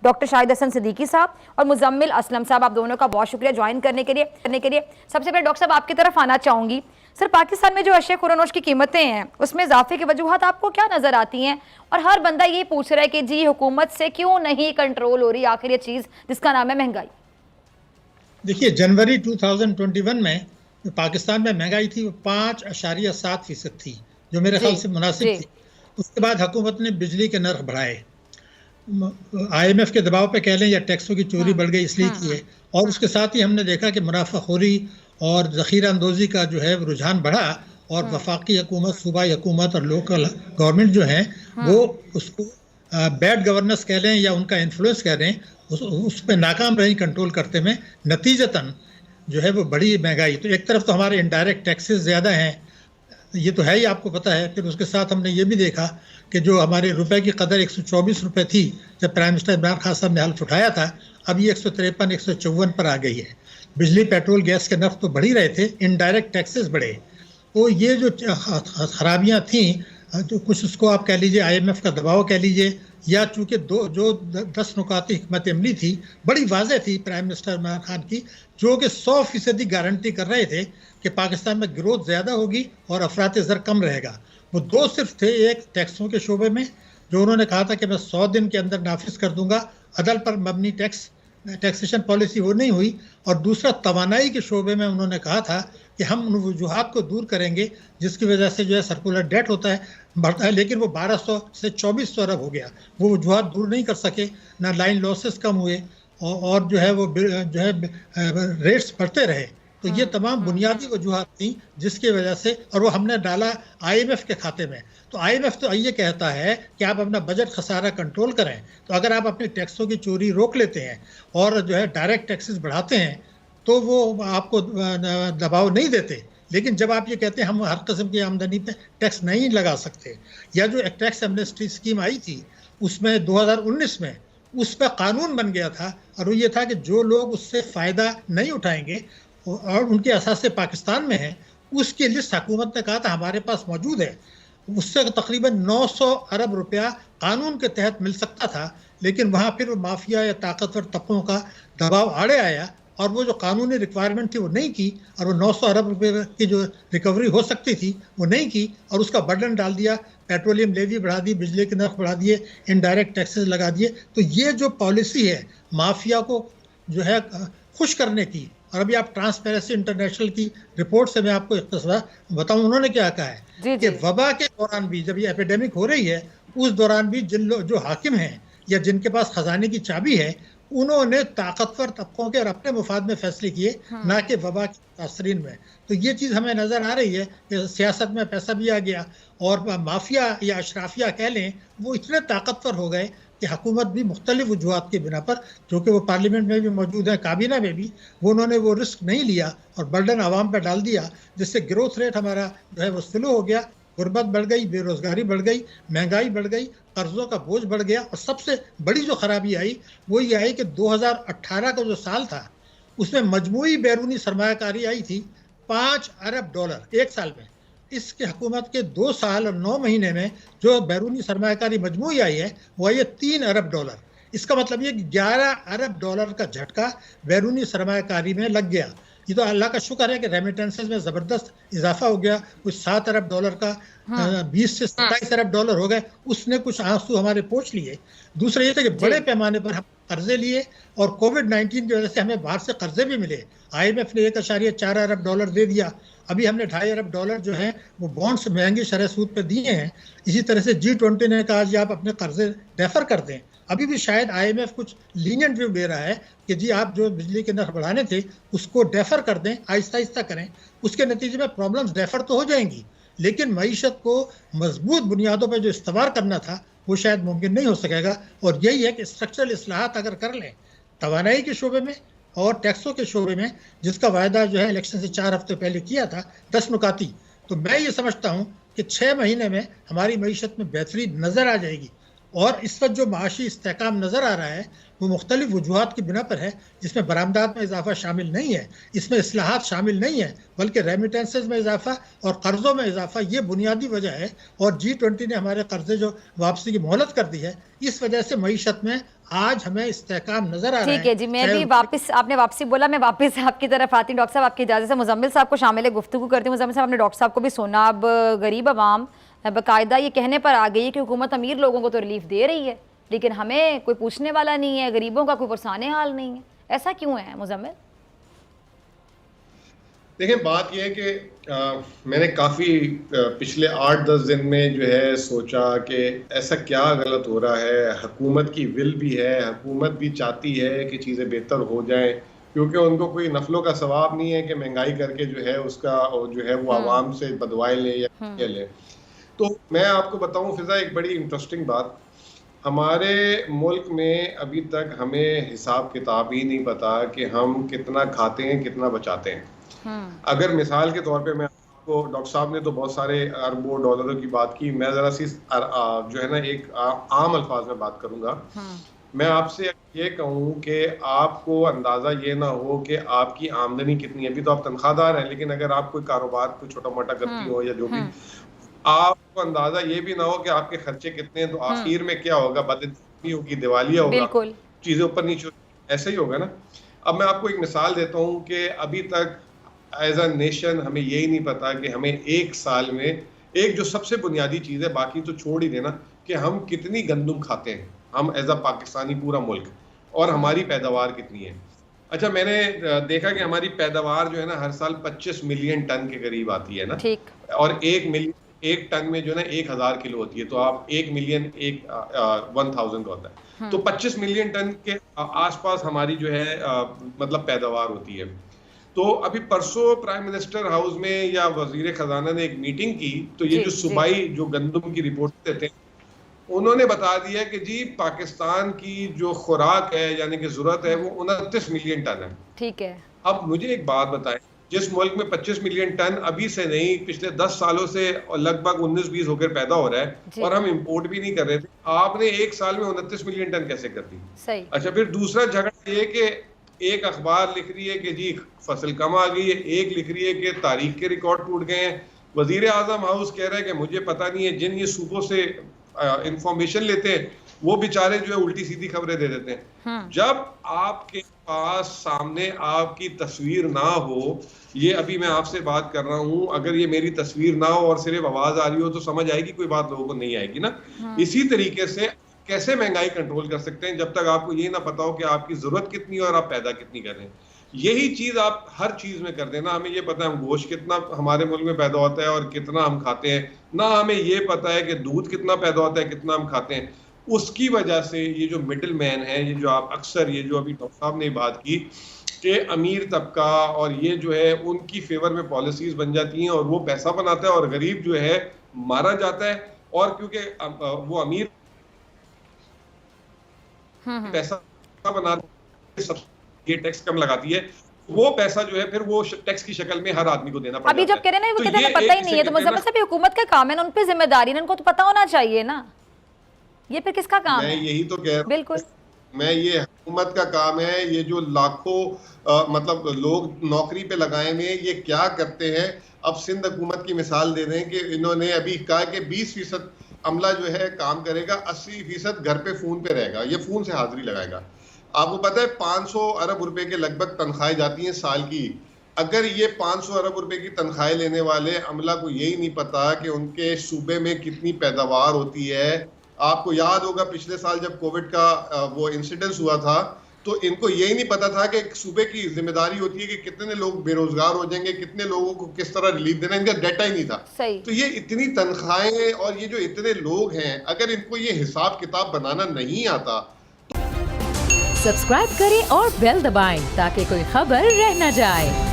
Doctor Shahid Hasan Siddiqui साहब और मुजम्मिल असलम साहब, आप दोनों का बहुत शुक्रिया ज्वाइन करने के लिए। सबसे पहले डॉक्टर साहब आपकी तरफ आना चाहूँगी। सर, पाकिस्तान में जो अशे खुरानोश की कीमतें हैं उसमें इजाफे की वजूहत आपको क्या नज़र आती हैं? और हर बंदा ये पूछ रहा है कि जी हुकूमत से क्यों नहीं कंट्रोल हो रही आखिर ये चीज़ जिसका नाम है महंगाई। देखिए, जनवरी 2021 में पाकिस्तान में महंगाई थी वो 5.7% थी, जो मेरे ख्याल से मुनासिब थी। उसके बाद हुकूमत ने बिजली के नर्ख बढ़ाए, IMF के दबाव पे कह लें या टैक्सों की चोरी बढ़ गई इसलिए की है। और उसके साथ ही हमने देखा कि मुनाफाखोरी और ज़ख़ीरा अंदोज़ी का जो है रुझान बढ़ा और वफाकी हुकूमत, सूबाई हुकूमत और लोकल गवर्नमेंट जो है वो उसको बैड गवर्नेंस कह लें या उनका इन्फ्लुएंस कह लें, उस पर नाकाम रही कंट्रोल करते में। नतीजतन जो है वो बड़ी महंगाई। तो एक तरफ तो हमारे इनडायरेक्ट टैक्सेस ज़्यादा हैं, ये तो है ही, आपको पता है। फिर उसके साथ हमने ये भी देखा कि जो हमारे रुपए की कदर 124 रुपये थी जब प्राइम मिनिस्टर इमरान खान साहब ने हल्फ उठाया था, अब ये 153 154 पर आ गई है। बिजली, पेट्रोल, गैस के नर्ख तो बढ़ ही रहे थे, इनडायरेक्ट टैक्सेस बढ़े। तो ये जो खराबियाँ थी, तो कुछ उसको आप कह लीजिए IMF का दबाव कह लीजिए, या चूंकि 10 नुकाती हिकमत अमली थी, बड़ी वाज़ेह थी प्राइम मिनिस्टर इमरान खान की, जो कि 100% गारंटी कर रहे थे कि पाकिस्तान में ग्रोथ ज़्यादा होगी और अफरात ज़र कम रहेगा। वो दो सिर्फ थे, एक टैक्सों के शोबे में जो उन्होंने कहा था कि मैं 100 दिन के अंदर नाफिज कर दूंगा, अदल पर मबनी टैक्सेशन पॉलिसी वो नहीं हुई। और दूसरा तवानाई के शोबे में उन्होंने कहा था कि हम उन वजूहात को दूर करेंगे जिसकी वजह से जो है सर्कुलर डेट होता है, बढ़ता है, लेकिन वो 1200 से 2400 अरब हो गया। वो वजूहात दूर नहीं कर सके, ना लाइन लॉसेस कम हुए और जो है वो जो है रेट्स बढ़ते रहे। तो ये तमाम बुनियादी वजूहात थी जिसकी वजह से, और वो हमने डाला IMF के खाते में। तो IMF तो ये कहता है कि आप अपना बजट खसारा कंट्रोल करें। तो अगर आप अपने टैक्सों की चोरी रोक लेते हैं और जो है डायरेक्ट टैक्सेस बढ़ाते हैं तो वो आपको दबाव नहीं देते। लेकिन जब आप ये कहते हैं हम हर किस्म की आमदनी पे टैक्स नहीं लगा सकते, या जो एक टैक्स एमनेस्टी स्कीम आई थी उसमें 2019 में उस पर कानून बन गया था, और वो ये था कि जो लोग उससे फ़ायदा नहीं उठाएंगे और उनके असासे पाकिस्तान में है, उसकी लिस्ट हुकूमत ने कहा था हमारे पास मौजूद है। उससे तकरीबन 900 अरब रुपया कानून के तहत मिल सकता था, लेकिन वहाँ फिर माफिया या ताकतवर तबकों का दबाव आड़े आया और वो जो कानूनी रिक्वायरमेंट थी वो नहीं की, और वो 900 अरब रुपये की जो रिकवरी हो सकती थी वो नहीं की, और उसका बर्डन डाल दिया, पेट्रोलियम लेवी बढ़ा दी, बिजली के नर्ख बढ़ा दिए, इनडायरेक्ट टैक्सेस लगा दिए। तो ये जो पॉलिसी है माफिया को जो है खुश करने की, और अभी आप ट्रांसपेरेंसी इंटरनेशनल की रिपोर्ट से मैं आपको इख्तिसार बताऊं उन्होंने क्या कहा है कि वबा के दौरान भी, जब ये एपिडेमिक हो रही है, उस दौरान भी जिन लोग जो हाकिम हैं या जिनके पास खजाने की चाबी है, उन्होंने ताकतवर तबकों के और अपने मुफाद में फैसले किए, ना कि वबा के मुतासरीन में। तो ये चीज़ हमें नज़र आ रही है कि सियासत में पैसा भी आ गया और माफिया या अशराफिया कह लें वो इतने ताकतवर हो गए कि हुकूमत भी मुख्तलिफ वजूहात की बिना पर, जो कि वो पार्लियामेंट में भी मौजूद है, काबीना में भी, वो उन्होंने वो रिस्क नहीं लिया और बर्डन आवाम पर डाल दिया, जिससे ग्रोथ रेट हमारा जो है वो स्लो हो गया, गुर्बत बढ़ गई, बेरोजगारी बढ़ गई, महंगाई बढ़ गई, कर्जों का बोझ बढ़ गया। और सबसे बड़ी जो खराबी आई वो ये आई कि 2018 का जो साल था उसमें मजमूई बैरूनी सरमायाकारी आई थी 5 अरब डॉलर एक साल में। इसके हुकूमत के 2 साल और 9 महीने में जो बैरूनी सरमायाकारी मजमूई आई है वो आई है 3 अरब डॉलर। इसका मतलब ये 11 अरब डॉलर का झटका बैरूनी सरमायाकारी में लग गया। ये तो अल्लाह का शुक्र है कि रेमिटेंसेस में ज़बरदस्त इजाफा हो गया, कुछ 7 अरब डॉलर का 20 से 27 अरब डॉलर हो गए, उसने कुछ आंसू हमारे पोंछ लिए। दूसरा ये था कि बड़े पैमाने पर हम कर्जे लिए और कोविड-19 की वजह से हमें बाहर से कर्जे भी मिले। IMF ने 1.4 अरब डॉलर दे दिया, अभी हमने 2.5 अरब डॉलर जो है वो बॉन्ड्स महंगी शरह सूद पे दिए हैं। इसी तरह से G20 ने कहा जी आप अपने कर्जे डेफर कर दें। अभी भी शायद IMF कुछ लीनियंट व्यू दे रहा है कि जी आप जो बिजली के नर्ख बढ़ाने थे उसको डेफर कर दें, आहिस्ता आहिस्ता करें। उसके नतीजे में प्रॉब्लम्स डेफर तो हो जाएंगी, लेकिन मईशत को मजबूत बुनियादों पर जो इस्तेमाल करना था वो शायद मुमकिन नहीं हो सकेगा। और यही है कि स्ट्रक्चरल इस्लाहात अगर कर लें तवानाई के शोबे में और टैक्सों के शोबे में, जिसका वायदा जो है इलेक्शन से 4 हफ्ते पहले किया था 10 नुकाती, तो मैं ये समझता हूँ कि 6 महीने में हमारी मईशत में बेहतरी नज़र आ जाएगी। और इस वक्त जो माशी इस्तेहकाम नज़र आ रहा है वो मुख्तलिफ वजूहात की बिना पर है, जिसमें बरामदात में इजाफा शामिल नहीं है, इसमें इस्लाहात शामिल नहीं है, बल्कि रेमिटेंसेज में इजाफा और कर्ज़ों में इजाफा ये बुनियादी वजह है। और G20 ने हमारे कर्जे जो वापसी की मोहलत कर दी है, इस वजह से मईशत में आज हमें इस्तेहकाम नजर आ रहा है। ठीक है जी, मैं भी वापस, आपने वापसी बोला, मैं वापस आपकी तरफ आती हूँ। डॉक्टर साहब आपकी इजाज़त से मुजम्मिल साहब को शामिल गुफ्तगू करती हूँ। मुजम्मिल साहब, आपने डॉक्टर साहब को भी सुना। अब गरीब अवाम बाकायदा ये कहने पर आ गई है कि हुकूमत अमीर लोगों को तो रिलीफ दे रही है, लेकिन हमें कोई पूछने वाला नहीं है, गरीबों का कोई पुरसाने हाल नहीं है। ऐसा क्यों है मुजम्मिल? देखिए, बात यह है कि मैंने काफ़ी पिछले 8-10 दिन में जो है सोचा कि ऐसा क्या गलत हो रहा है। हुकूमत की विल भी है, हुकूमत भी चाहती है कि चीज़ें बेहतर हो जाएं, क्योंकि उनको कोई नफलों का सवाब नहीं है कि महंगाई करके जो है उसका जो है वो आवाम से बदवाएं ले या ले। तो मैं आपको बताऊं फिजा, एक बड़ी इंटरेस्टिंग बात, हमारे मुल्क में अभी तक हमें हिसाब किताब ही नहीं पता कि हम कितना खाते हैं, कितना बचाते हैं। अगर मिसाल के तौर पे मैं आपको, डॉक्टर साहब ने तो बहुत सारे अरबों डॉलरों की बात की, मैं ज़रा सी जो है ना एक आम अल्फाज में बात करूंगा। मैं आपसे ये कहूँ कि आपको अंदाज़ा ये ना हो कि आपकी आमदनी कितनी है। अभी तो आप तनख्वाहदार हैं, लेकिन अगर आप कोई कारोबार कोई छोटा मोटा करती हो या जो भी, आपको अंदाजा ये भी ना हो कि आपके खर्चे कितने हैं, तो आखिर में क्या होगा, बदतमीजी होगी, दिवालिया होगा, चीजें ऊपर नीचे ऐसे ही होगा ना। अब मैं आपको एक मिसाल देता हूँ कि अभी तक एज अ नेशन हमें यही नहीं पता कि हमें एक साल में एक जो सबसे बुनियादी चीज़ है, बाकी तो छोड़ ही देना, कि हम कितनी गंदम खाते हैं, हम एज अ पाकिस्तानी पूरा मुल्क, और हमारी पैदावार कितनी है। अच्छा, मैंने देखा कि हमारी पैदावार जो है ना हर साल 25 मिलियन टन के करीब आती है ना, ठीक। और 1 टन में जो है ना 1000 किलो होती है, तो आप 1 मिलियन 1000 का होता है, तो 25 मिलियन टन के आसपास हमारी जो है मतलब पैदावार होती है। तो अभी परसों प्राइम मिनिस्टर हाउस में या वजीर खजाना ने एक मीटिंग की, तो ये जो सूबाई जो गंदम की रिपोर्ट देते हैं, उन्होंने बता दिया कि जी पाकिस्तान की जो खुराक है यानी कि जरूरत है वो 29 मिलियन टन है। ठीक है। अब मुझे एक बात बताएं, जिस मुल्क में 25 मिलियन टन अभी से नहीं पिछले 10 सालों से लगभग 19-20 होकर पैदा हो रहा है और हम इंपोर्ट भी नहीं कर रहे थे, आपने एक साल में 29 मिलियन टन कैसे कर दी? सही। अच्छा, फिर दूसरा झगड़ा ये कि एक अखबार लिख रही है कि जी फसल कम आ गई है, एक लिख रही है कि तारीख के रिकॉर्ड टूट गए हैं। वजीर आजम हाउस कह रहा है कि मुझे पता नहीं है, जिन ये सूबों से इंफॉर्मेशन लेते हैं वो बेचारे जो है उल्टी सीधी खबरें दे देते हैं। जब आपके पास सामने आपकी तस्वीर ना हो, ये अभी मैं आपसे बात कर रहा हूं, अगर ये मेरी तस्वीर ना हो और सिर्फ आवाज आ रही हो तो समझ आएगी, कोई बात लोगों को नहीं आएगी ना। इसी तरीके से कैसे महंगाई कंट्रोल कर सकते हैं जब तक आपको ये ना पता हो कि आपकी जरूरत कितनी है और आप पैदा कितनी कर रहे हैं। यही चीज आप हर चीज में कर देना। हमें ये पता है हम गोश्त कितना हमारे मुल्क में पैदा होता है और कितना हम खाते हैं, ना हमें ये पता है कि दूध कितना पैदा होता है, कितना हम खाते हैं। उसकी वजह से ये जो मिडिल मैन है, ये जो आप अक्सर ये जो अभी डॉक्टर साहब ने बात की कि अमीर तबका और ये जो है उनकी फेवर में पॉलिसीज बन जाती हैं और वो पैसा बनाता है और गरीब जो है मारा जाता है। और क्योंकि वो अमीर पैसा बना ये टैक्स कम लगाती है, वो पैसा जो है फिर वो टैक्स की शक्ल में हर आदमी को देना पड़ता है। अभी जब कह रहे हैं वो कहते हैं पता ही नहीं है, तो मुझे साहब हुकूमत का काम है ना, उन पे जिम्मेदारी है, उनको तो पता होना चाहिए ना, ये फिर किसका काम है? यही तो कह रहा हूं। बिल्कुल, मैं ये हुकूमत का काम है। ये जो लाखों मतलब लोग नौकरी पे लगाए हुए ये क्या करते हैं? अब सिंध हुकूमत की मिसाल दे रहे हैं कि इन्होंने अभी कहा कि 20% अमला जो है काम करेगा, 80% घर पे फोन पे रहेगा, ये फोन से हाजिरी लगाएगा। आपको पता है 500 अरब रुपए के लगभग तनख्वाहें जाती हैं साल की। अगर ये 500 अरब रुपए की तनख्वाहें लेने वाले अमला को यही नहीं पता कि उनके सूबे में कितनी पैदावार होती है। आपको याद होगा पिछले साल जब कोविड का वो इंसिडेंस हुआ था, तो इनको यही नहीं पता था कि सूबे की जिम्मेदारी होती है कि कितने लोग बेरोजगार हो जाएंगे, कितने लोगों को किस तरह रिलीफ देना, इनका डाटा ही नहीं था। सही। तो ये इतनी तनख्वाहें और ये जो इतने लोग हैं, अगर इनको ये हिसाब किताब बनाना नहीं आता। सब्सक्राइब करें और बेल दबाएं ताकि कोई खबर रह न जाए।